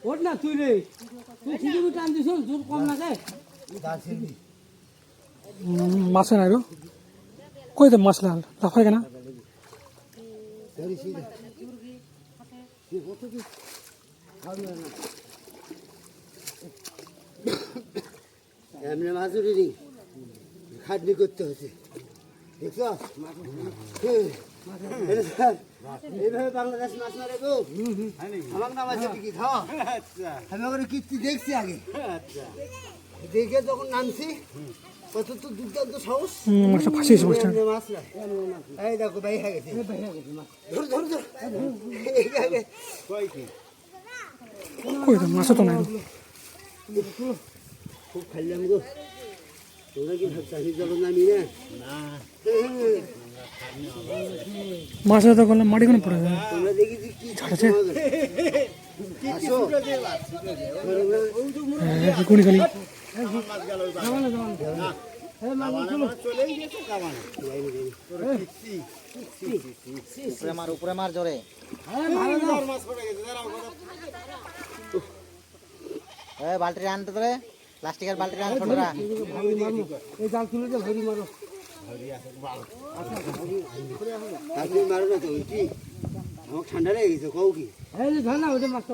ওঠ না তুই রে, তুই ঠিকই টান দিছ, জোর কম লাগে। মাছ নাই রে, কই দে মাছ লাফাই কেনা এমনি মাছুরি খাটনি করতে হচ্ছে, দেখছ? এইভাবে বাংলাদেশ মাছ মারে গো। আমার নাম আছে কি খাওয়া, আমি ওখানে কীর্তি দেখছি আগে, দেখে যখন নামছি কত তো দুর্দান্ত সাহস। মাছটা ফাঁসিয়েছে মাছটা। মাছ না, এই দেখো ভাই হয়ে গেছে, ধরো ধরো ধরো, কই দে মাছ তো নাই খুব খাইলাম গো। তোমরা কি ভাবছো আমি জল নামি না? মাছ তো করলাম মাটি কোন পড়ে যায় তোমরা দেখেছি কি ছাড়ছে আসো কোনি খালি উপরে মার জোরে। বালতি আনতে তোরে, প্লাস্টিকের বালতি আন ছোটরা। এই জাল তুলে দে, ভরি মারো। আপনি মারো না তো, কি আমার ঠান্ডা লেগে গেছে, কও কি? এই ধর না ওটা মাছটা,